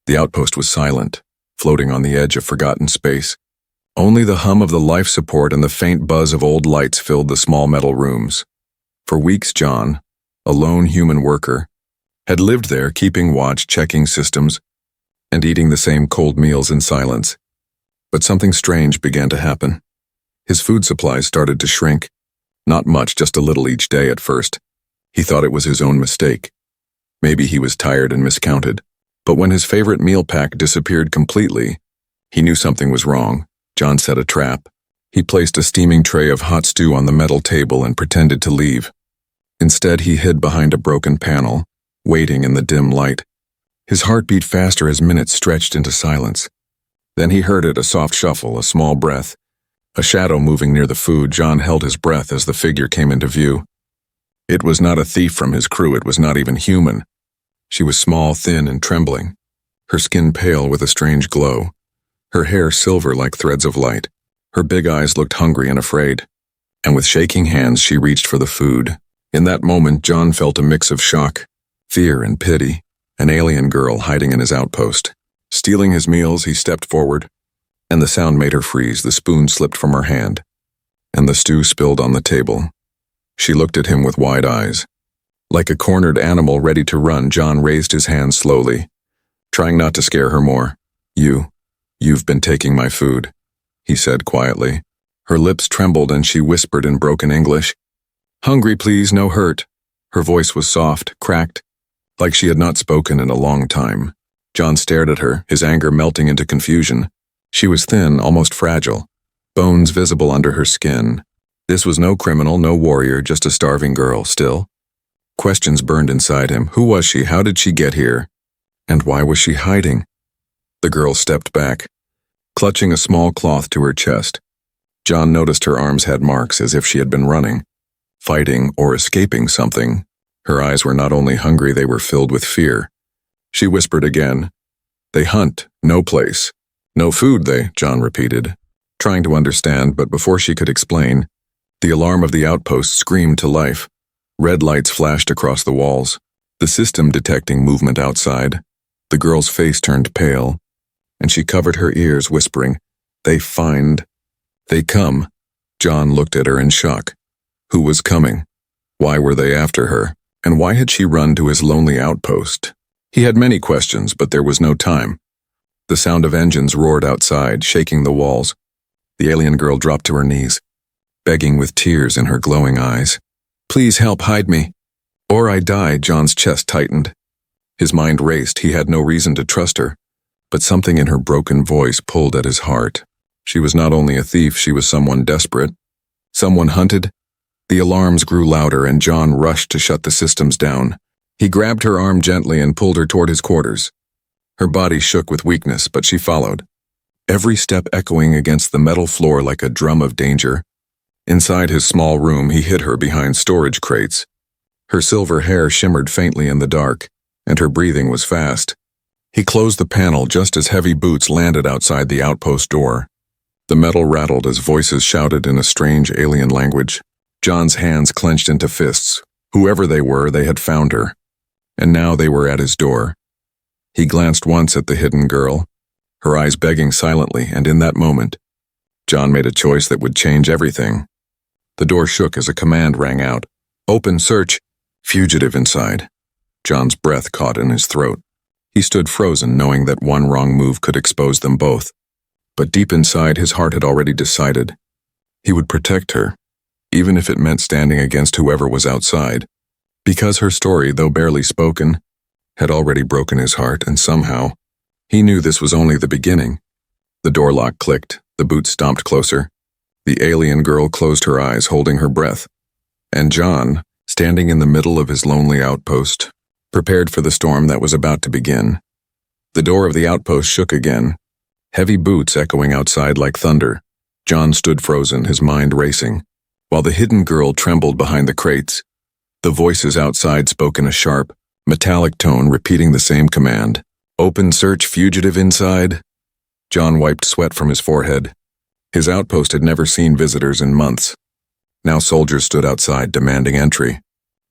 The outpost was silent, floating on the edge of forgotten space. Only the hum of the life support and the faint buzz of old lights filled the small metal rooms. For weeks, John, a lone human worker, had lived there, keeping watch, checking systems, and eating the same cold meals in silence. But something strange began to happen. His food supplies started to shrink. Not much, just a little each day at first. He thought it was his own mistake. Maybe he was tired and miscounted. But when his favorite meal pack disappeared completely, he knew something was wrong. John set a trap. He placed a steaming tray of hot stew on the metal table and pretended to leave. Instead, he hid behind a broken panel, waiting in the dim light. His heart beat faster as minutes stretched into silence. Then he heard it, a soft shuffle, a small breath. A shadow moving near the food. John held his breath as the figure came into view. It was not a thief from his crew, it was not even human. She was small, thin, and trembling, her skin pale with a strange glow, her hair silver like threads of light. Her big eyes looked hungry and afraid, and with shaking hands she reached for the food. In that moment, John felt a mix of shock, fear, and pity. An alien girl hiding in his outpost. Stealing his meals, he stepped forward, and the sound made her freeze. The spoon slipped from her hand, and the stew spilled on the table. She looked at him with wide eyes. Like a cornered animal ready to run, John raised his hand slowly, trying not to scare her more. You've been taking my food," he said quietly. Her lips trembled and she whispered in broken English, "Hungry, please, no hurt." Her voice was soft, cracked, like she had not spoken in a long time. John stared at her, his anger melting into confusion. She was thin, almost fragile, bones visible under her skin. This was no criminal, no warrior, just a starving girl. Still, questions burned inside him. Who was she? How did she get here? And why was she hiding? The girl stepped back, clutching a small cloth to her chest. John noticed her arms had marks, as if she had been running, fighting, or escaping something. Her eyes were not only hungry, they were filled with fear. She whispered again, "They hunt, no place. No food, John repeated, trying to understand, but before she could explain, the alarm of the outpost screamed to life. Red lights flashed across the walls, the system detecting movement outside. The girl's face turned pale, and she covered her ears, whispering, "They come." John looked at her in shock. Who was coming? Why were they after her? And why had she run to his lonely outpost? He had many questions, but there was no time. The sound of engines roared outside, shaking the walls. The alien girl dropped to her knees, begging with tears in her glowing eyes. "Please help, hide me, or I die." John's chest tightened. His mind raced. He had no reason to trust her, but something in her broken voice pulled at his heart. She was not only a thief, she was someone desperate, someone hunted. The alarms grew louder, and John rushed to shut the systems down. He grabbed her arm gently and pulled her toward his quarters. Her body shook with weakness, but she followed, every step echoing against the metal floor like a drum of danger. Inside his small room, he hid her behind storage crates. Her silver hair shimmered faintly in the dark, and her breathing was fast. He closed the panel just as heavy boots landed outside the outpost door. The metal rattled as voices shouted in a strange alien language. John's hands clenched into fists. Whoever they were, they had found her, and now they were at his door. He glanced once at the hidden girl, her eyes begging silently, and in that moment, John made a choice that would change everything. The door shook as a command rang out. "Open, search." Fugitive inside. John's breath caught in his throat. He stood frozen, knowing that one wrong move could expose them both. But deep inside, his heart had already decided. He would protect her, even if it meant standing against whoever was outside, because her story, though barely spoken, had already broken his heart, and somehow, he knew this was only the beginning. The door lock clicked, the boots stomped closer. The alien girl closed her eyes, holding her breath. And John, standing in the middle of his lonely outpost, prepared for the storm that was about to begin. The door of the outpost shook again, heavy boots echoing outside like thunder. John stood frozen, his mind racing, while the hidden girl trembled behind the crates. The voices outside spoke in a sharp, metallic tone, repeating the same command. "Open, search, fugitive inside." John wiped sweat from his forehead. His outpost had never seen visitors in months. Now soldiers stood outside, demanding entry.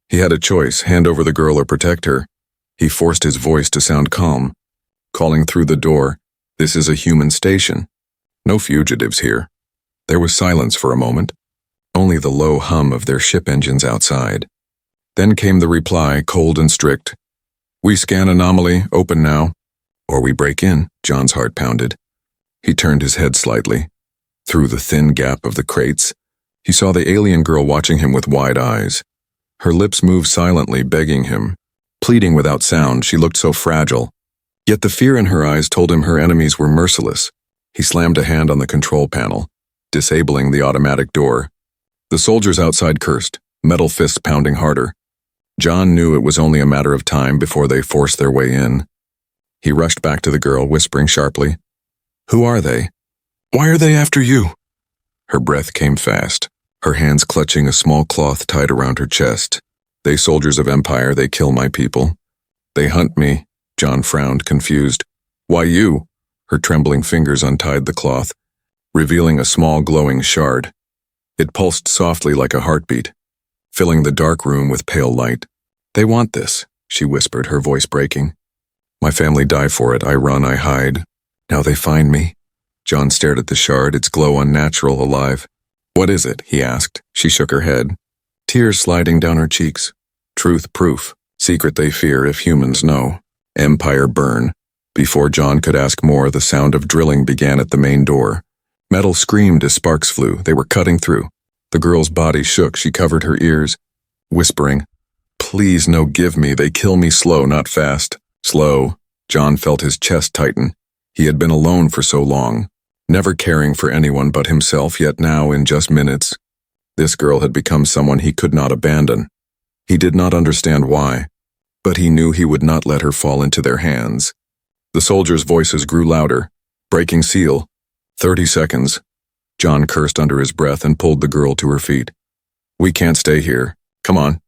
He had a choice, hand over the girl or protect her. He forced his voice to sound calm. calling through the door, "This is a human station. No fugitives here." There was silence for a moment, only the low hum of their ship engines outside. Then came the reply, cold and strict. "We scan anomaly, open now." "Or we break in," John's heart pounded. He turned his head slightly. Through the thin gap of the crates, he saw the alien girl watching him with wide eyes. Her lips moved silently, begging him. Pleading without sound, she looked so fragile. Yet the fear in her eyes told him her enemies were merciless. He slammed a hand on the control panel, disabling the automatic door. The soldiers outside cursed, metal fists pounding harder. John knew it was only a matter of time before they forced their way in. He rushed back to the girl, whispering sharply, "Who are they? Why are they after you?" Her breath came fast, her hands clutching a small cloth tied around her chest. "They soldiers of Empire, they kill my people. They hunt me." John frowned, confused. "Why you?" Her trembling fingers untied the cloth, revealing a small glowing shard. It pulsed softly like a heartbeat, filling the dark room with pale light. "They want this," she whispered, her voice breaking. "My family die for it. I run, I hide. Now they find me." John stared at the shard, its glow unnatural, alive. "What is it?" he asked. She shook her head, tears sliding down her cheeks. "Truth proof. Secret they fear if humans know. Empire burn." Before John could ask more, the sound of drilling began at the main door. Metal screamed as sparks flew. They were cutting through. The girl's body shook. She covered her ears, whispering, "Please, no, give me. They kill me slow, not fast." Slow. John felt his chest tighten. He had been alone for so long, never caring for anyone but himself, yet now, in just minutes, this girl had become someone he could not abandon. He did not understand why, but he knew he would not let her fall into their hands. The soldiers' voices grew louder. "Breaking seal. 30 seconds. John cursed under his breath and pulled the girl to her feet. "We can't stay here. Come on."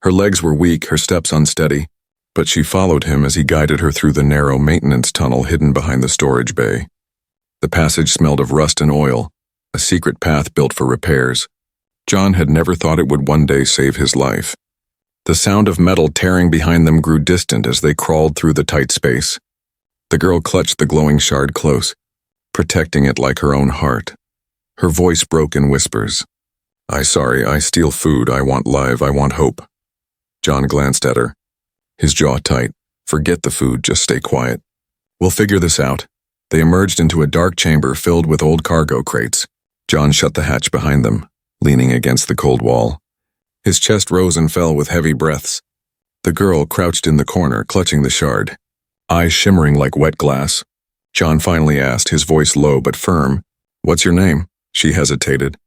Her legs were weak, her steps unsteady, but she followed him as he guided her through the narrow maintenance tunnel hidden behind the storage bay. The passage smelled of rust and oil, a secret path built for repairs. John had never thought it would one day save his life. The sound of metal tearing behind them grew distant as they crawled through the tight space. The girl clutched the glowing shard close, protecting it like her own heart. Her voice broke in whispers. I steal food, I want life, I want hope." John glanced at her, his jaw tight. "Forget the food, just stay quiet. We'll figure this out." They emerged into a dark chamber filled with old cargo crates. John shut the hatch behind them, leaning against the cold wall. His chest rose and fell with heavy breaths. The girl crouched in the corner, clutching the shard, eyes shimmering like wet glass. John finally asked, his voice low but firm, "What's your name?" She hesitated,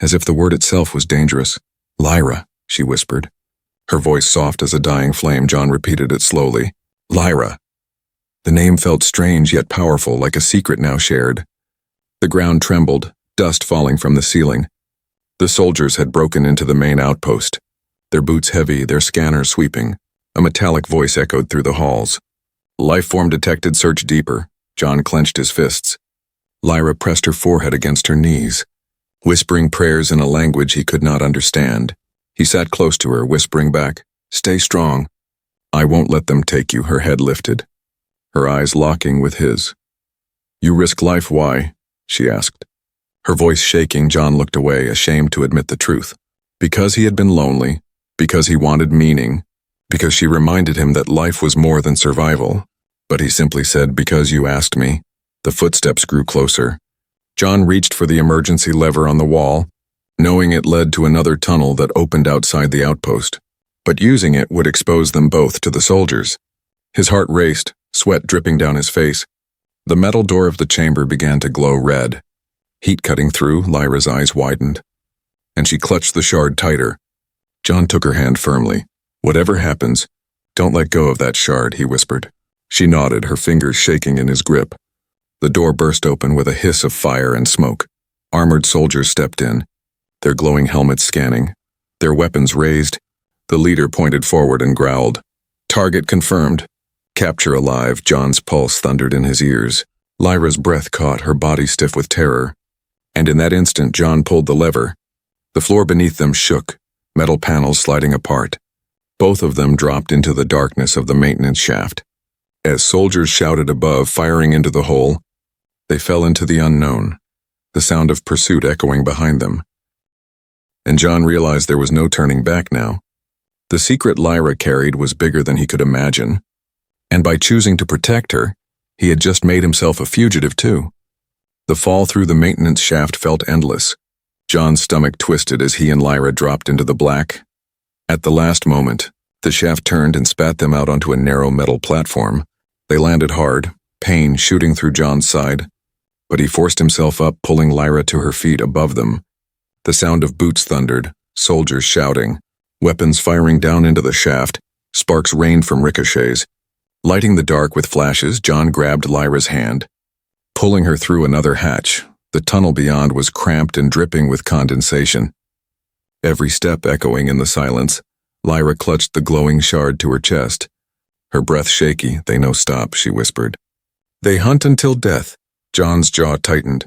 as if the word itself was dangerous. "Lyra," she whispered. Her voice soft as a dying flame. John repeated it slowly. "Lyra." The name felt strange yet powerful, like a secret now shared. The ground trembled, dust falling from the ceiling. The soldiers had broken into the main outpost, their boots heavy, their scanners sweeping. A metallic voice echoed through the halls. "Life form detected, search deeper." John clenched his fists. Lyra pressed her forehead against her knees, whispering prayers in a language he could not understand. He sat close to her, whispering back, "Stay strong. I won't let them take you." Her head lifted, her eyes locking with his. "You risk life, why?" she asked. Her voice shaking, John looked away, ashamed to admit the truth. Because he had been lonely, because he wanted meaning, because she reminded him that life was more than survival. But he simply said, "Because you asked me." The footsteps grew closer. John reached for the emergency lever on the wall, knowing it led to another tunnel that opened outside the outpost. But using it would expose them both to the soldiers. His heart raced, sweat dripping down his face. The metal door of the chamber began to glow red. Heat cutting through, Lyra's eyes widened, and she clutched the shard tighter. John took her hand firmly. "Whatever happens, don't let go of that shard," he whispered. She nodded, her fingers shaking in his grip. The door burst open with a hiss of fire and smoke. Armored soldiers stepped in, their glowing helmets scanning, their weapons raised. The leader pointed forward and growled. "Target confirmed. Capture alive." John's pulse thundered in his ears. Lyra's breath caught, her body stiff with terror. And in that instant, John pulled the lever. The floor beneath them shook, metal panels sliding apart. Both of them dropped into the darkness of the maintenance shaft. As soldiers shouted above, firing into the hole, they fell into the unknown, the sound of pursuit echoing behind them. And John realized there was no turning back now. The secret Lyra carried was bigger than he could imagine, and by choosing to protect her, he had just made himself a fugitive too. The fall through the maintenance shaft felt endless. John's stomach twisted as he and Lyra dropped into the black. At the last moment, the shaft turned and spat them out onto a narrow metal platform. They landed hard, pain shooting through John's side, but he forced himself up, pulling Lyra to her feet above them. The sound of boots thundered, soldiers shouting, weapons firing down into the shaft, sparks rained from ricochets. Lighting the dark with flashes, John grabbed Lyra's hand, pulling her through another hatch. The tunnel beyond was cramped and dripping with condensation. Every step echoing in the silence, Lyra clutched the glowing shard to her chest. Her breath shaky. "They no stop," she whispered. "They hunt until death." John's jaw tightened.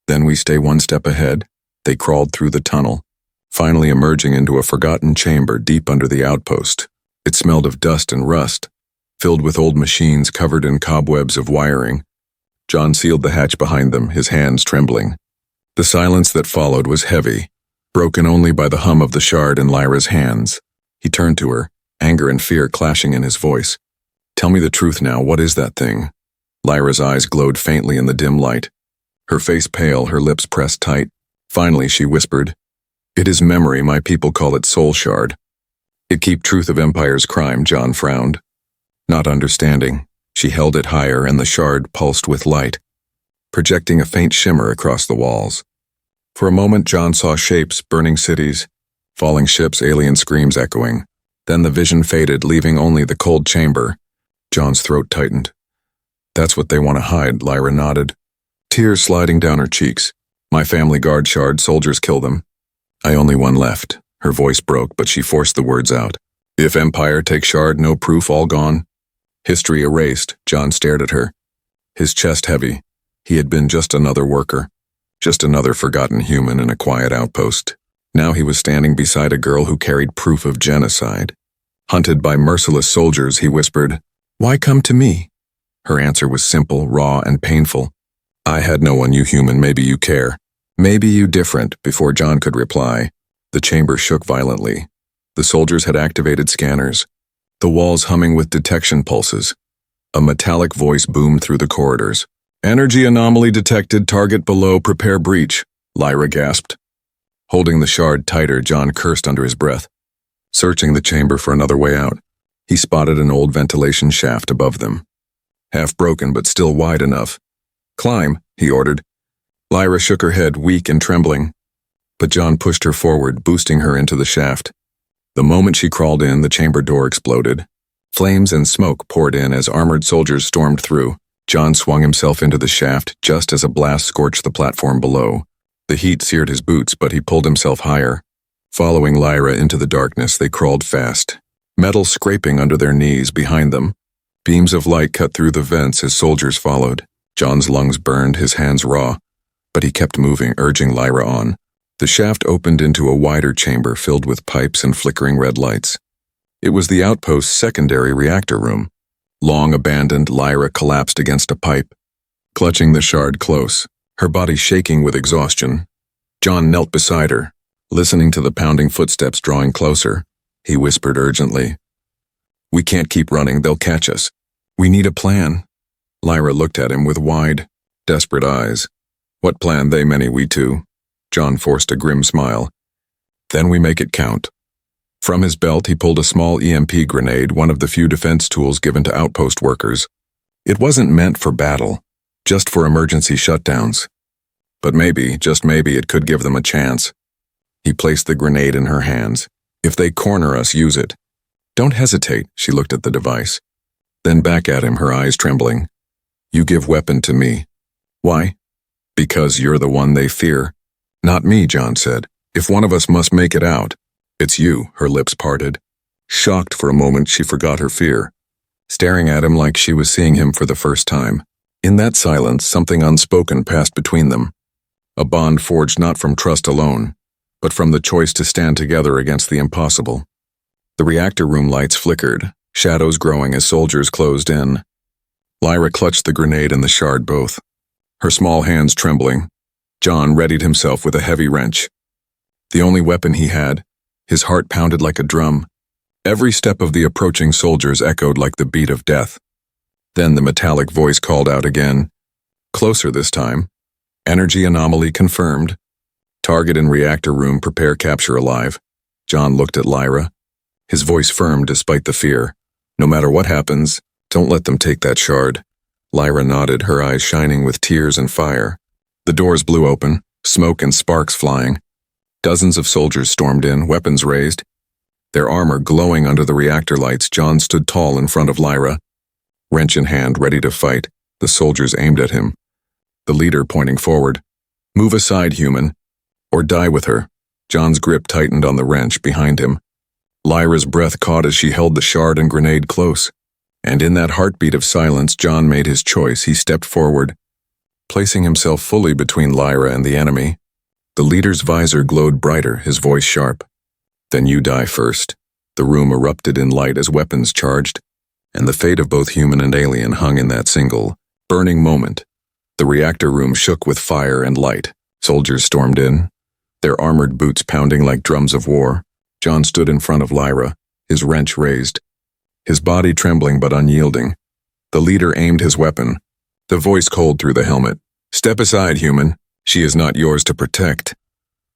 "Then we stay one step ahead." They crawled through the tunnel, finally emerging into a forgotten chamber deep under the outpost. It smelled of dust and rust, filled with old machines covered in cobwebs of wiring. John sealed the hatch behind them, his hands trembling. The silence that followed was heavy, broken only by the hum of the shard in Lyra's hands. He turned to her, anger and fear clashing in his voice. "Tell me the truth now, what is that thing?" Lyra's eyes glowed faintly in the dim light. Her face pale, her lips pressed tight. Finally, she whispered, "It is memory, my people call it soul shard." "It keep truth of Empire's crime," John frowned. Not understanding, she held it higher and the shard pulsed with light, projecting a faint shimmer across the walls. For a moment, John saw shapes, burning cities, falling ships, alien screams echoing. Then the vision faded, leaving only the cold chamber. John's throat tightened. "That's what they want to hide," Lyra nodded, tears sliding down her cheeks. "My family guard shard, soldiers kill them. I only one left." Her voice broke, but she forced the words out. "If Empire takes shard, no proof, all gone." History erased. John stared at her, his chest heavy. He had been just another worker, just another forgotten human in a quiet outpost. Now he was standing beside a girl who carried proof of genocide. Hunted by merciless soldiers, he whispered, "Why come to me?" Her answer was simple, raw, and painful. "I had no one, you human, maybe you care. Maybe you different." Before John could reply, the chamber shook violently. The soldiers had activated scanners, the walls humming with detection pulses. A metallic voice boomed through the corridors. "Energy anomaly detected, target below, prepare breach," Lyra gasped. Holding the shard tighter, John cursed under his breath. Searching the chamber for another way out, he spotted an old ventilation shaft above them, half broken but still wide enough. "Climb," he ordered. Lyra shook her head, weak and trembling, but John pushed her forward, boosting her into the shaft. The moment she crawled in, the chamber door exploded. Flames and smoke poured in as armored soldiers stormed through. John swung himself into the shaft just as a blast scorched the platform below. The heat seared his boots, but he pulled himself higher. Following Lyra into the darkness, they crawled fast, metal scraping under their knees behind them. Beams of light cut through the vents as soldiers followed. John's lungs burned, his hands raw, but he kept moving, urging Lyra on. The shaft opened into a wider chamber filled with pipes and flickering red lights. It was the outpost's secondary reactor room. Long abandoned, Lyra collapsed against a pipe, clutching the shard close, her body shaking with exhaustion. John knelt beside her, listening to the pounding footsteps drawing closer. He whispered urgently, "We can't keep running, they'll catch us. We need a plan." Lyra looked at him with wide, desperate eyes. "What plan, they many, we two?" John forced a grim smile. "Then we make it count." From his belt, he pulled a small EMP grenade, one of the few defense tools given to outpost workers. It wasn't meant for battle, just for emergency shutdowns. But maybe, just maybe, it could give them a chance. He placed the grenade in her hands. "If they corner us, use it." "Don't hesitate," she looked at the device. Then back at him, her eyes trembling. "You give weapon to me." "Why?" "Because you're the one they fear." "Not me," John said. "If one of us must make it out, it's you." Her lips parted. Shocked for a moment, she forgot her fear, staring at him like she was seeing him for the first time. In that silence, something unspoken passed between them. A bond forged not from trust alone, but from the choice to stand together against the impossible. The reactor room lights flickered, shadows growing as soldiers closed in. Lyra clutched the grenade and the shard both. Her small hands trembling, John readied himself with a heavy wrench. The only weapon he had, his heart pounded like a drum. Every step of the approaching soldiers echoed like the beat of death. Then the metallic voice called out again. Closer this time. Energy anomaly confirmed. Target in reactor room, prepare capture alive. John looked at Lyra. His voice firm despite the fear. No matter what happens, don't let them take that shard. Lyra nodded, her eyes shining with tears and fire. The doors blew open, smoke and sparks flying. Dozens of soldiers stormed in, weapons raised. Their armor glowing under the reactor lights, John stood tall in front of Lyra. Wrench in hand, ready to fight, the soldiers aimed at him. The leader pointing forward. Move aside, human, or die with her. John's grip tightened on the wrench behind him. Lyra's breath caught as she held the shard and grenade close. And in that heartbeat of silence, John made his choice. He stepped forward, placing himself fully between Lyra and the enemy. The leader's visor glowed brighter, his voice sharp. Then you die first. The room erupted in light as weapons charged, and the fate of both human and alien hung in that single, burning moment. The reactor room shook with fire and light. Soldiers stormed in, their armored boots pounding like drums of war. John stood in front of Lyra, his wrench raised, his body trembling but unyielding. The leader aimed his weapon, the voice cold through the helmet. Step aside, human. She is not yours to protect.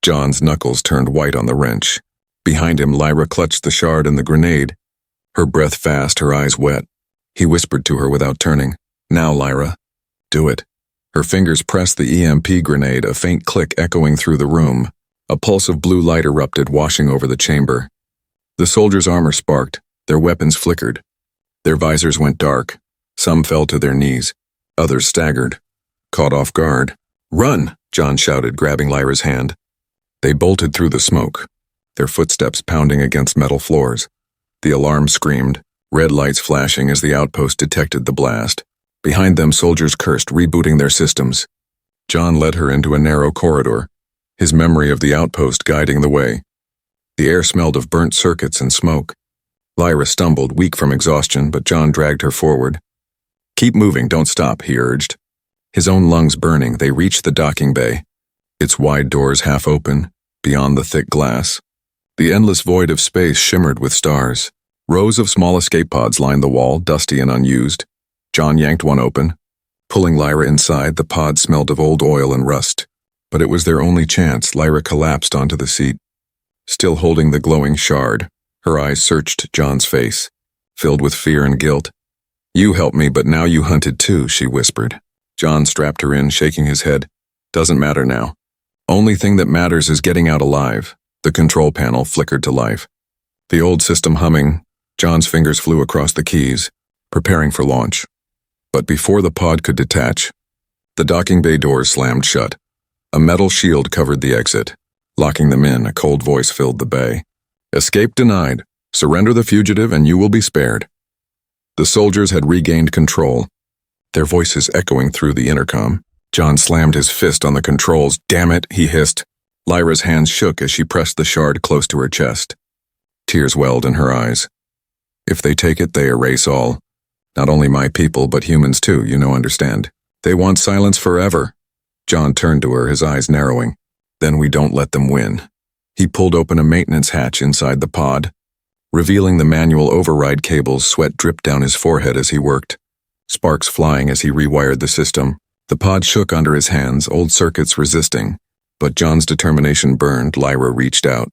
John's knuckles turned white on the wrench. Behind him, Lyra clutched the shard and the grenade, her breath fast, her eyes wet. He whispered to her without turning. Now, Lyra. Do it. Her fingers pressed the EMP grenade, a faint click echoing through the room. A pulse of blue light erupted, washing over the chamber. The soldiers' armor sparked, their weapons flickered. Their visors went dark. Some fell to their knees. Others staggered, caught off guard. Run! John shouted, grabbing Lyra's hand. They bolted through the smoke, their footsteps pounding against metal floors. The alarm screamed, red lights flashing as the outpost detected the blast. Behind them, soldiers cursed, rebooting their systems. John led her into a narrow corridor, his memory of the outpost guiding the way. The air smelled of burnt circuits and smoke. Lyra stumbled, weak from exhaustion, but John dragged her forward. Keep moving, don't stop, he urged. His own lungs burning, they reached the docking bay, its wide doors half open, beyond the thick glass. The endless void of space shimmered with stars. Rows of small escape pods lined the wall, dusty and unused. John yanked one open. Pulling Lyra inside, the pod smelled of old oil and rust. But it was their only chance. Lyra collapsed onto the seat, still holding the glowing shard. Her eyes searched John's face, filled with fear and guilt. You helped me, but now you hunted too, she whispered. John strapped her in, shaking his head. Doesn't matter now. Only thing that matters is getting out alive. The control panel flickered to life. The old system humming, John's fingers flew across the keys, preparing for launch. But before the pod could detach, the docking bay doors slammed shut. A metal shield covered the exit. Locking them in, a cold voice filled the bay. Escape denied. Surrender the fugitive and you will be spared. The soldiers had regained control, their voices echoing through the intercom. John slammed his fist on the controls. Damn it, he hissed. Lyra's hands shook as she pressed the shard close to her chest. Tears welled in her eyes. If they take it, they erase all. Not only my people, but humans too, understand. They want silence forever. John turned to her, his eyes narrowing. Then we don't let them win. He pulled open a maintenance hatch inside the pod. Revealing the manual override cables, sweat dripped down his forehead as he worked. Sparks flying as he rewired the system. The pod shook under his hands, old circuits resisting. But John's determination burned. Lyra reached out,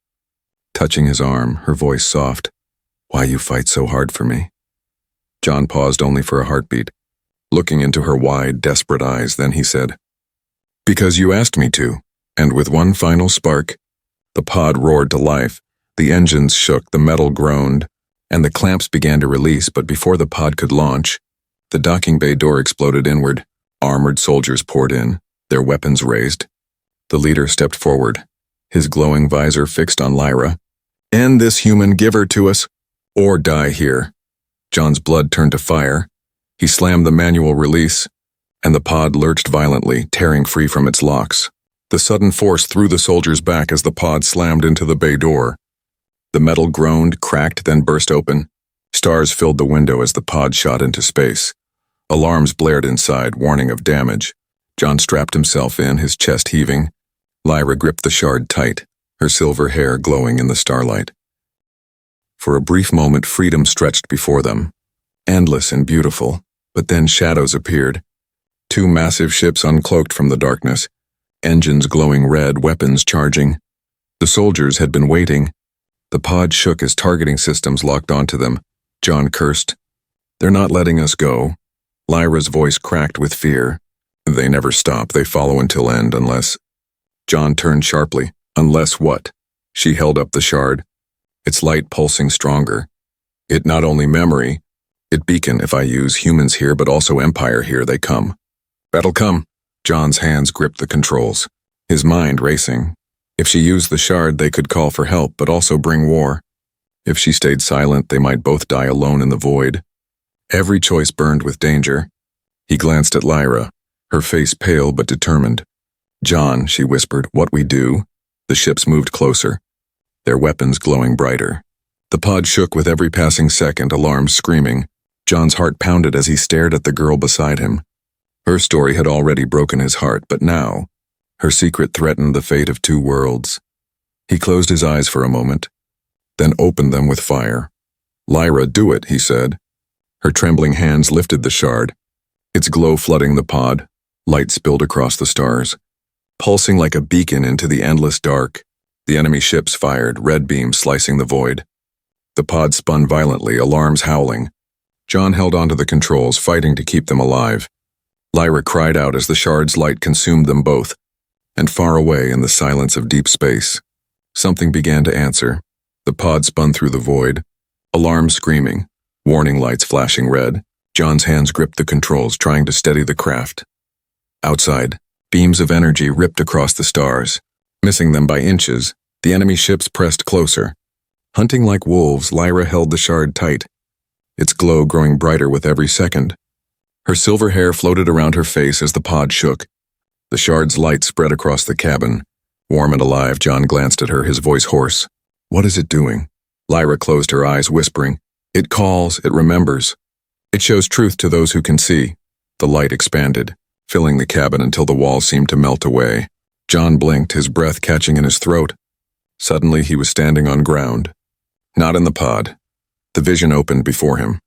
touching his arm, her voice soft. Why you fight so hard for me? John paused only for a heartbeat, looking into her wide, desperate eyes. Then he said, Because you asked me to. And with one final spark, the pod roared to life. The engines shook, the metal groaned, and the clamps began to release. But before the pod could launch, the docking bay door exploded inward. Armored soldiers poured in, their weapons raised. The leader stepped forward, his glowing visor fixed on Lyra. End this, human, give her to us, or die here. John's blood turned to fire. He slammed the manual release, and the pod lurched violently, tearing free from its locks. The sudden force threw the soldiers back as the pod slammed into the bay door. The metal groaned, cracked, then burst open. Stars filled the window as the pod shot into space. Alarms blared inside, warning of damage. John strapped himself in, his chest heaving. Lyra gripped the shard tight, her silver hair glowing in the starlight. For a brief moment, freedom stretched before them. Endless and beautiful, but then shadows appeared. Two massive ships uncloaked from the darkness, engines glowing red, weapons charging. The soldiers had been waiting. The pod shook as targeting systems locked onto them. John cursed. "They're not letting us go." Lyra's voice cracked with fear. "They never stop. They follow until end, unless—" John turned sharply. "Unless what?" She held up the shard, its light pulsing stronger. "It not only memory, it beacon. If I use humans here but also Empire here, they come." "That'll come." John's hands gripped the controls, his mind racing. If she used the shard, they could call for help but also bring war. If she stayed silent, they might both die alone in the void. Every choice burned with danger. He glanced at Lyra, her face pale but determined. "John," she whispered, "what we do?" The ships moved closer, their weapons glowing brighter. The pod shook with every passing second, alarms screaming. John's heart pounded as he stared at the girl beside him. Her story had already broken his heart, but now, her secret threatened the fate of two worlds. He closed his eyes for a moment, then opened them with fire. "Lyra, do it," he said. Her trembling hands lifted the shard, its glow flooding the pod. Light spilled across the stars, pulsing like a beacon into the endless dark. The enemy ships fired, red beams slicing the void. The pod spun violently, alarms howling. John held onto the controls, fighting to keep them alive. Lyra cried out as the shard's light consumed them both, and far away in the silence of deep space, something began to answer. The pod spun through the void, alarms screaming, warning lights flashing red. John's hands gripped the controls, trying to steady the craft. Outside, beams of energy ripped across the stars. Missing them by inches, the enemy ships pressed closer. Hunting like wolves, Lyra held the shard tight, its glow growing brighter with every second. Her silver hair floated around her face as the pod shook. The shard's light spread across the cabin. Warm and alive, John glanced at her, his voice hoarse. "What is it doing?" Lyra closed her eyes, whispering. "It calls, it remembers. It shows truth to those who can see." The light expanded, filling the cabin until the walls seemed to melt away. John blinked, his breath catching in his throat. Suddenly he was standing on ground. Not in the pod. The vision opened before him.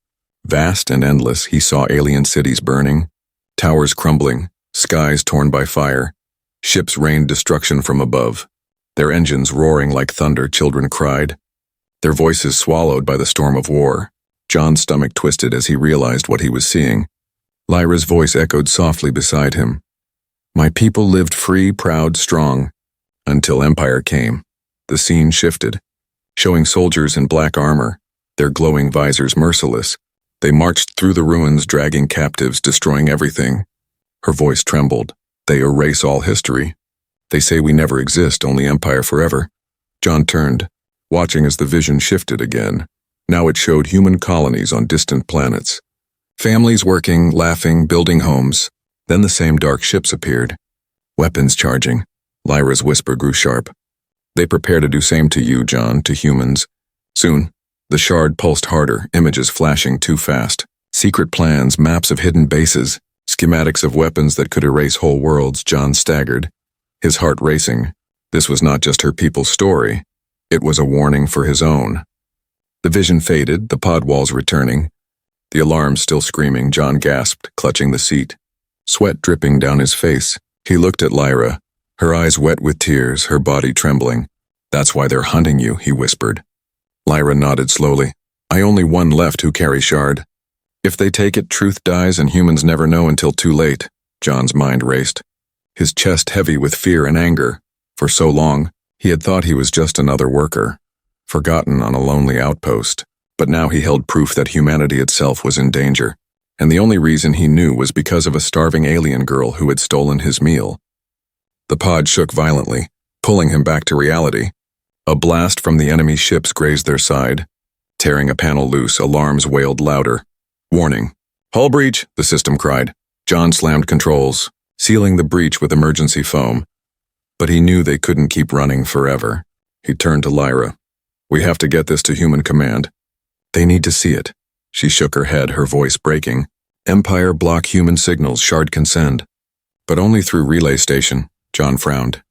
Vast and endless, he saw alien cities burning, towers crumbling, skies torn by fire. Ships rained destruction from above. Their engines roaring like thunder, children cried. Their voices swallowed by the storm of war. John's stomach twisted as he realized what he was seeing. Lyra's voice echoed softly beside him. "My people lived free, proud, strong, until Empire came." The scene shifted, showing soldiers in black armor, their glowing visors merciless. They marched through the ruins, dragging captives, destroying everything. Her voice trembled. "They erase all history. They say we never exist, only Empire forever." John turned, watching as the vision shifted again. Now it showed human colonies on distant planets. Families working, laughing, building homes. Then the same dark ships appeared. Weapons charging. Lyra's whisper grew sharp. "They prepare to do same to you, John, to humans. Soon." The shard pulsed harder, images flashing too fast. Secret plans, maps of hidden bases, schematics of weapons that could erase whole worlds. John staggered, his heart racing. This was not just her people's story. It was a warning for his own. The vision faded, the pod walls returning. The alarms still screaming. John gasped, clutching the seat, sweat dripping down his face. He looked at Lyra, her eyes wet with tears, her body trembling. "That's why they're hunting you," he whispered. Lyra nodded slowly. "I only one left who carry shard. If they take it, truth dies and humans never know until too late." John's mind raced, his chest heavy with fear and anger. For so long, he had thought he was just another worker, forgotten on a lonely outpost. But now he held proof that humanity itself was in danger, and the only reason he knew was because of a starving alien girl who had stolen his meal. The pod shook violently, pulling him back to reality. A blast from the enemy ships grazed their side. Tearing a panel loose, alarms wailed louder. "Warning! Hull breach!" the system cried. John slammed controls, sealing the breach with emergency foam. But he knew they couldn't keep running forever. He turned to Lyra. "We have to get this to human command. They need to see it." She shook her head, her voice breaking. Empire block human signals, shard can send. But only through relay station, John frowned.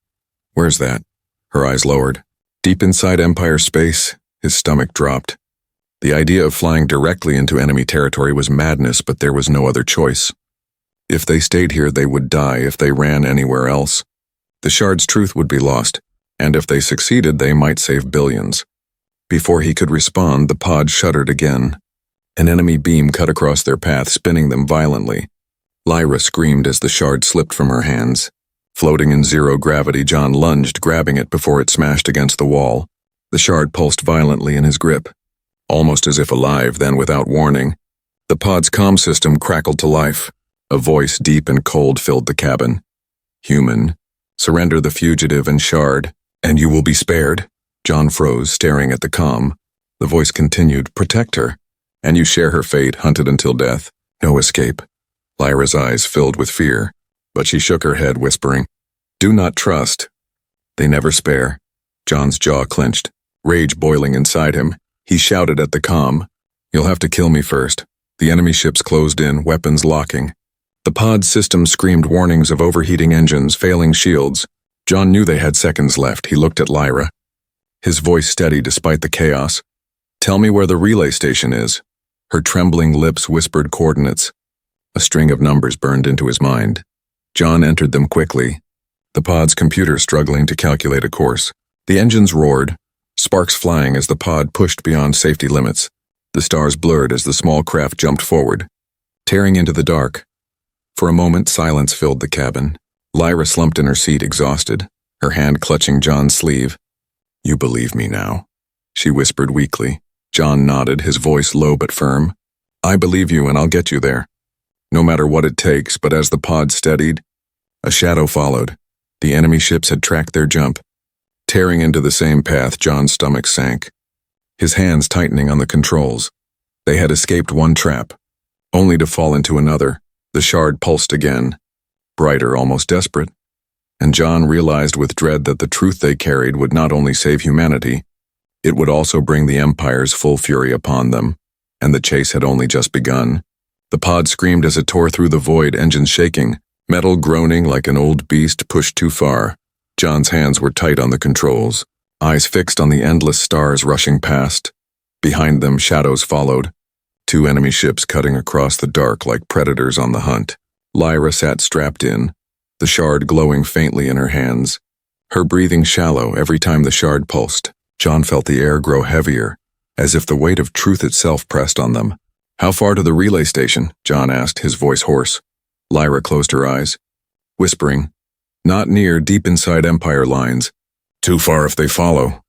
Where's that? Her eyes lowered. Deep inside Empire space, his stomach dropped. The idea of flying directly into enemy territory was madness, but there was no other choice. If they stayed here, they would die. If they ran anywhere else, the shard's truth would be lost, and if they succeeded, they might save billions. Before he could respond, the pod shuddered again. An enemy beam cut across their path, spinning them violently. Lyra screamed as the shard slipped from her hands. Floating in zero gravity, John lunged, grabbing it before it smashed against the wall. The shard pulsed violently in his grip. Almost as if alive, then without warning, the pod's comm system crackled to life. A voice deep and cold filled the cabin. Human, surrender the fugitive and shard, and you will be spared. John froze, staring at the comm. The voice continued, protect her, and you share her fate, hunted until death. No escape. Lyra's eyes filled with fear, but she shook her head, whispering, do not trust. They never spare. John's jaw clenched, rage boiling inside him. He shouted at the comm, you'll have to kill me first. The enemy ships closed in, weapons locking. The pod system screamed warnings of overheating engines, failing shields. John knew they had seconds left. He looked at Lyra. His voice steady despite the chaos. Tell me where the relay station is. Her trembling lips whispered coordinates. A string of numbers burned into his mind. John entered them quickly, the pod's computer struggling to calculate a course. The engines roared, sparks flying as the pod pushed beyond safety limits. The stars blurred as the small craft jumped forward, tearing into the dark. For a moment, silence filled the cabin. Lyra slumped in her seat, exhausted, her hand clutching John's sleeve. You believe me now, she whispered weakly. John nodded, his voice low but firm. I believe you, and I'll get you there. No matter what it takes. But as the pod steadied, a shadow followed. The enemy ships had tracked their jump. Tearing into the same path, John's stomach sank, his hands tightening on the controls. They had escaped one trap, only to fall into another. The shard pulsed again, brighter, almost desperate, and John realized with dread that the truth they carried would not only save humanity, it would also bring the Empire's full fury upon them, and the chase had only just begun. The pod screamed as it tore through the void, engines shaking, metal groaning like an old beast pushed too far. John's hands were tight on the controls, eyes fixed on the endless stars rushing past. Behind them, shadows followed, two enemy ships cutting across the dark like predators on the hunt. Lyra sat strapped in, the shard glowing faintly in her hands, her breathing shallow every time the shard pulsed. John felt the air grow heavier, as if the weight of truth itself pressed on them. How far to the relay station? John asked, his voice hoarse. Lyra closed her eyes, whispering, not near, deep inside Empire lines. Too far if they follow.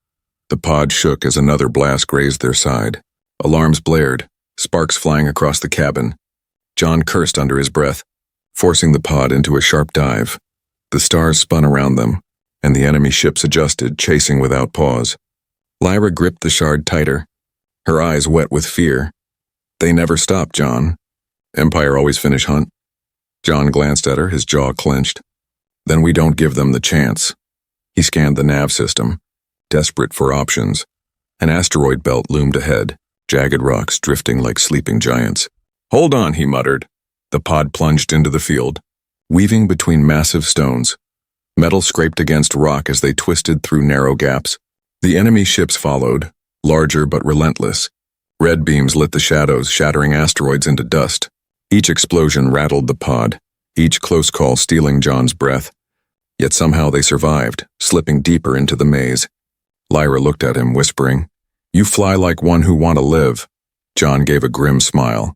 The pod shook as another blast grazed their side. Alarms blared, sparks flying across the cabin. John cursed under his breath, forcing the pod into a sharp dive. The stars spun around them, and the enemy ships adjusted, chasing without pause. Lyra gripped the shard tighter, her eyes wet with fear. They never stop, John. Empire always finish hunt. John glanced at her, his jaw clenched. Then we don't give them the chance. He scanned the nav system, desperate for options. An asteroid belt loomed ahead, jagged rocks drifting like sleeping giants. Hold on, he muttered. The pod plunged into the field, weaving between massive stones. Metal scraped against rock as they twisted through narrow gaps. The enemy ships followed, larger but relentless. Red beams lit the shadows, shattering asteroids into dust. Each explosion rattled the pod, each close call stealing John's breath. Yet somehow they survived, slipping deeper into the maze. Lyra looked at him, whispering, You fly like one who want to live. John gave a grim smile.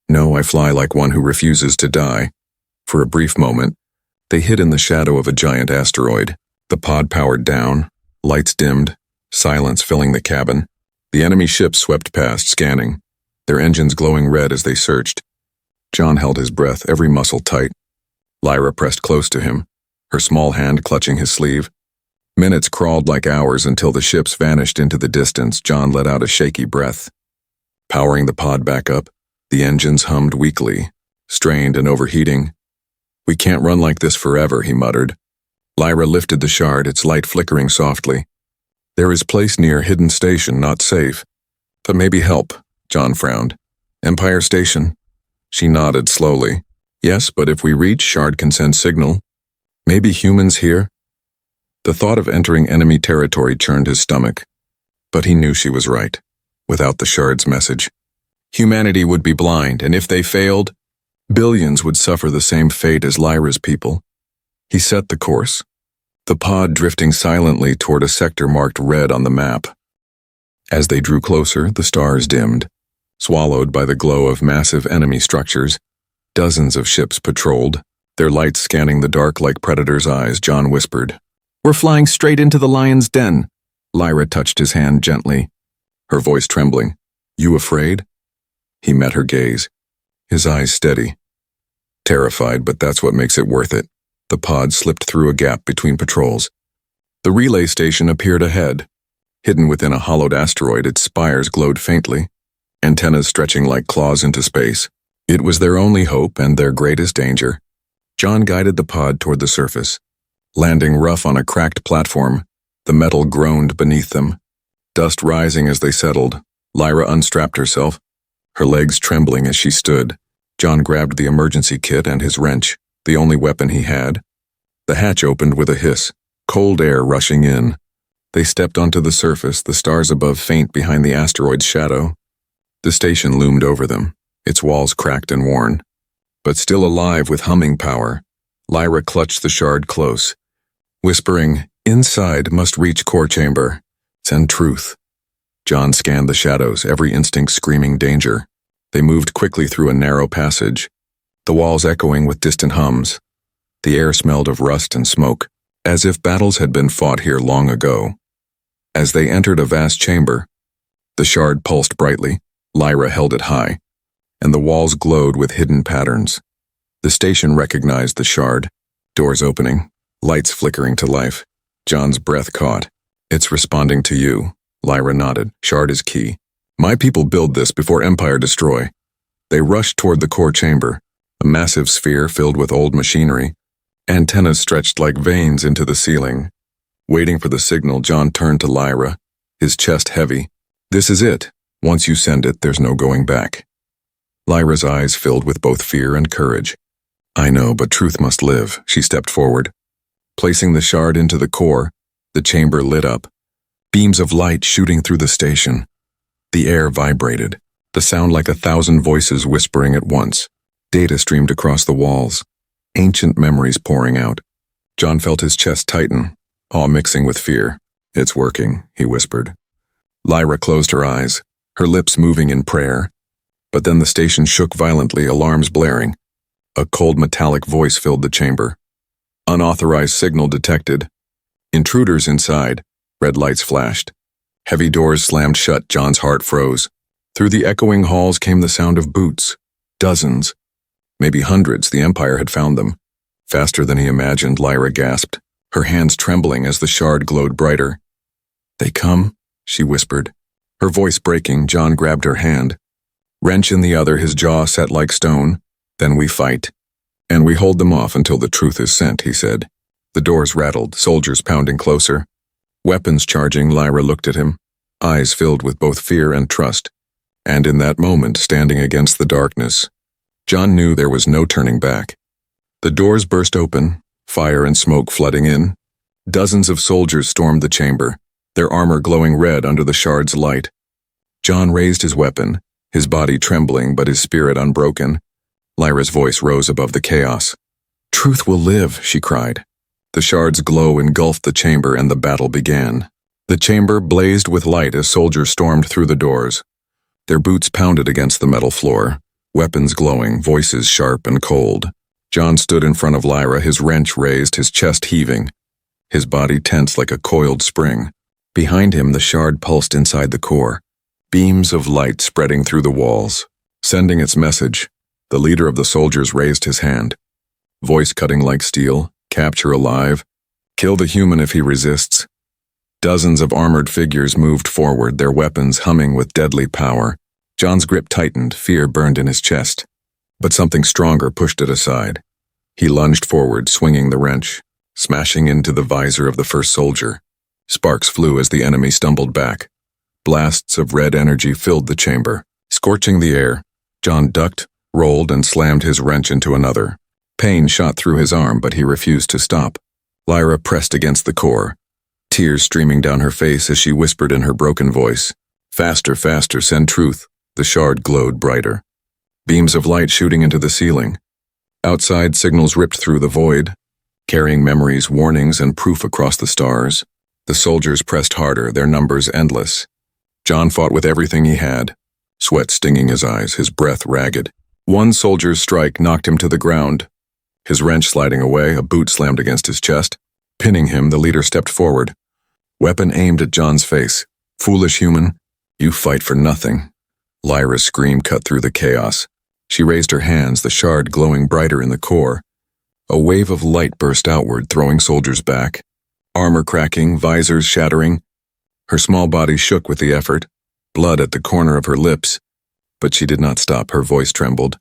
No, I fly like one who refuses to die. For a brief moment, they hid in the shadow of a giant asteroid. The pod powered down, lights dimmed, silence filling the cabin. The enemy ships swept past, scanning, their engines glowing red as they searched. John held his breath, every muscle tight. Lyra pressed close to him, her small hand clutching his sleeve. Minutes crawled like hours until the ships vanished into the distance. John let out a shaky breath. Powering the pod back up, the engines hummed weakly, strained and overheating. We can't run like this forever, he muttered. Lyra lifted the shard, its light flickering softly. There is place near hidden station, not safe. But maybe help, John frowned. Empire Station? She nodded slowly. Yes, but if we reach, shard can send signal. Maybe humans here? The thought of entering enemy territory churned his stomach. But he knew she was right. Without the shard's message, humanity would be blind, and if they failed, billions would suffer the same fate as Lyra's people. He set the course, the pod drifting silently toward a sector marked red on the map. As they drew closer, the stars dimmed, swallowed by the glow of massive enemy structures. Dozens of ships patrolled, their lights scanning the dark like predators' eyes. John whispered, "We're flying straight into the lion's den." Lyra touched his hand gently, her voice trembling. "You afraid?" He met her gaze, his eyes steady. Terrified, but that's what makes it worth it. The pod slipped through a gap between patrols. The relay station appeared ahead. Hidden within a hollowed asteroid, its spires glowed faintly, antennas stretching like claws into space. It was their only hope and their greatest danger. John guided the pod toward the surface. Landing rough on a cracked platform, the metal groaned beneath them. Dust rising as they settled, Lyra unstrapped herself, her legs trembling as she stood. John grabbed the emergency kit and his wrench, the only weapon he had. The hatch opened with a hiss, cold air rushing in. They stepped onto the surface, the stars above faint behind the asteroid's shadow. The station loomed over them, its walls cracked and worn. But still alive with humming power, Lyra clutched the shard close, whispering, "Inside must reach core chamber. Send truth." John scanned the shadows, every instinct screaming danger. They moved quickly through a narrow passage, the walls echoing with distant hums. The air smelled of rust and smoke, as if battles had been fought here long ago. As they entered a vast chamber, the shard pulsed brightly. Lyra held it high, and the walls glowed with hidden patterns. The station recognized the shard, doors opening, lights flickering to life. John's breath caught. "It's responding to you." Lyra nodded. "Shard is key. My people build this before Empire destroy." They rushed toward the core chamber, a massive sphere filled with old machinery. Antennas stretched like veins into the ceiling. Waiting for the signal, John turned to Lyra, his chest heavy. "This is it. Once you send it, there's no going back." Lyra's eyes filled with both fear and courage. "I know, but truth must live." She stepped forward. Placing the shard into the core, the chamber lit up, beams of light shooting through the station. The air vibrated, the sound like 1,000 voices whispering at once. Data streamed across the walls, ancient memories pouring out. John felt his chest tighten, awe mixing with fear. "It's working," he whispered. Lyra closed her eyes, her lips moving in prayer. But then the station shook violently, alarms blaring. A cold metallic voice filled the chamber. "Unauthorized signal detected." Intruders inside. Red lights flashed. Heavy doors slammed shut. John's heart froze. Through the echoing halls came the sound of boots. Dozens. Maybe hundreds. The Empire had found them. Faster than he imagined, Lyra gasped, her hands trembling as the shard glowed brighter. "They come," she whispered. Her voice breaking, John grabbed her hand. Wrench in the other, his jaw set like stone. "Then we fight. And we hold them off until the truth is sent," he said. The doors rattled, soldiers pounding closer. Weapons charging. Lyra looked at him, eyes filled with both fear and trust. And in that moment, standing against the darkness, John knew there was no turning back. The doors burst open, fire and smoke flooding in. Dozens of soldiers stormed the chamber, their armor glowing red under the shard's light. John raised his weapon, his body trembling but his spirit unbroken. Lyra's voice rose above the chaos. "Truth will live," she cried. The shard's glow engulfed the chamber and the battle began. The chamber blazed with light as soldiers stormed through the doors. Their boots pounded against the metal floor, weapons glowing, voices sharp and cold. John stood in front of Lyra, his wrench raised, his chest heaving, his body tense like a coiled spring. Behind him, the shard pulsed inside the core, beams of light spreading through the walls. Sending its message, the leader of the soldiers raised his hand. Voice cutting like steel, "Capture alive. Kill the human if he resists." Dozens of armored figures moved forward, their weapons humming with deadly power. John's grip tightened, fear burned in his chest. But something stronger pushed it aside. He lunged forward, swinging the wrench, smashing into the visor of the first soldier. Sparks flew as the enemy stumbled back. Blasts of red energy filled the chamber, scorching the air. John ducked, rolled and slammed his wrench into another. Pain shot through his arm, but he refused to stop. Lyra pressed against the core, tears streaming down her face as she whispered in her broken voice, "Faster, faster, send truth." The shard glowed brighter. Beams of light shooting into the ceiling. Outside, signals ripped through the void, carrying memories, warnings, and proof across the stars. The soldiers pressed harder, their numbers endless. John fought with everything he had, sweat stinging his eyes, his breath ragged. One soldier's strike knocked him to the ground. His wrench sliding away, a boot slammed against his chest. Pinning him, the leader stepped forward. Weapon aimed at John's face. "Foolish human, you fight for nothing." Lyra's scream cut through the chaos. She raised her hands, the shard glowing brighter in the core. A wave of light burst outward, throwing soldiers back. Armor cracking, visors shattering. Her small body shook with the effort, blood at the corner of her lips. But she did not stop, her voice trembled.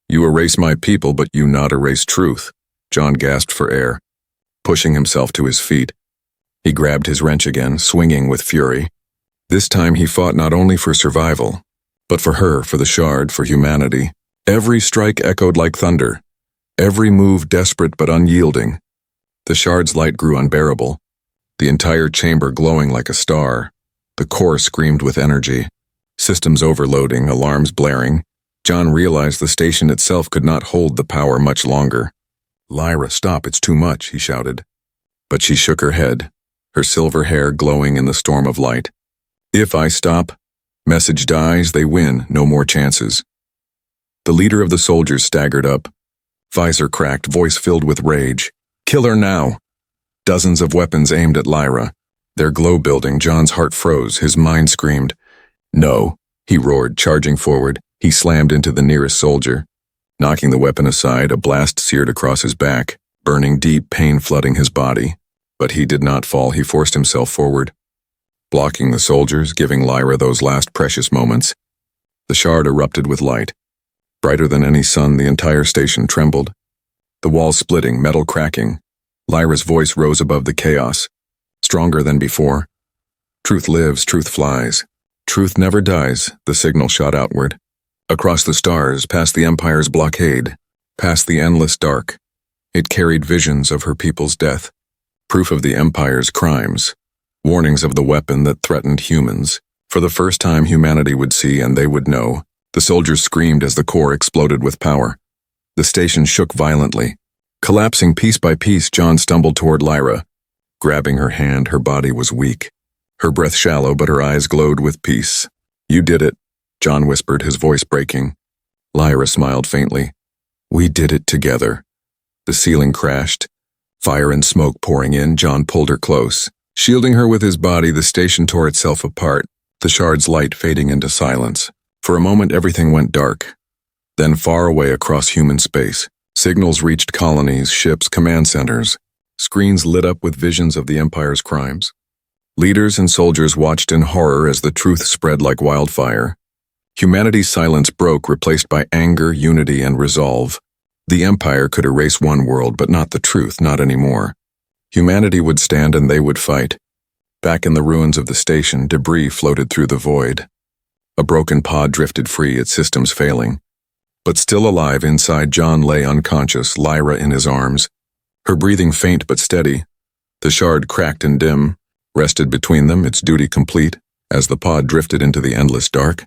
"You erase my people, but you not erase truth." John gasped for air, pushing himself to his feet. He grabbed his wrench again, swinging with fury. This time he fought not only for survival, but for her, for the shard, for humanity. Every strike echoed like thunder, every move desperate but unyielding. The shard's light grew unbearable, the entire chamber glowing like a star. The core screamed with energy, systems overloading, alarms blaring. John realized the station itself could not hold the power much longer. "Lyra, stop, it's too much," he shouted. But she shook her head, her silver hair glowing in the storm of light. "If I stop, message dies, they win, no more chances." The leader of the soldiers staggered up, visor cracked, voice filled with rage. "Kill her now!" Dozens of weapons aimed at Lyra. Their glow building, John's heart froze, his mind screamed. "No," he roared, charging forward. He slammed into the nearest soldier. Knocking the weapon aside, a blast seared across his back, burning deep, pain flooding his body. But he did not fall, he forced himself forward, blocking the soldiers, giving Lyra those last precious moments. The shard erupted with light. Brighter than any sun, the entire station trembled. The walls splitting, metal cracking. Lyra's voice rose above the chaos, stronger than before. "Truth lives, truth flies. Truth never dies," the signal shot outward. Across the stars, past the Empire's blockade, past the endless dark. It carried visions of her people's death, proof of the Empire's crimes, warnings of the weapon that threatened humans. For the first time humanity would see and they would know. The soldiers screamed as the core exploded with power. The station shook violently. Collapsing piece by piece, John stumbled toward Lyra. Grabbing her hand, her body was weak. Her breath shallow, but her eyes glowed with peace. "You did it," John whispered, his voice breaking. Lyra smiled faintly. "We did it together." The ceiling crashed. Fire and smoke pouring in, John pulled her close. Shielding her with his body, the station tore itself apart, the shard's light fading into silence. For a moment, everything went dark. Then far away across human space, signals reached colonies, ships, command centers. Screens lit up with visions of the Empire's crimes. Leaders and soldiers watched in horror as the truth spread like wildfire. Humanity's silence broke, replaced by anger, unity, and resolve. The Empire could erase one world, but not the truth, not anymore. Humanity would stand and they would fight. Back in the ruins of the station, debris floated through the void. A broken pod drifted free, its systems failing. But still alive inside, John lay unconscious, Lyra in his arms. Her breathing faint but steady. The shard cracked and dim, rested between them, its duty complete, as the pod drifted into the endless dark.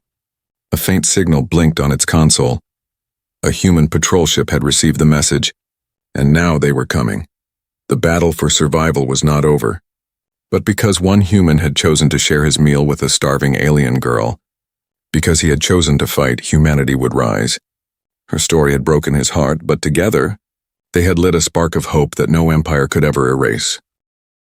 A faint signal blinked on its console. A human patrol ship had received the message, and now they were coming. The battle for survival was not over. But because one human had chosen to share his meal with a starving alien girl, because he had chosen to fight, humanity would rise. Her story had broken his heart, but together, they had lit a spark of hope that no empire could ever erase.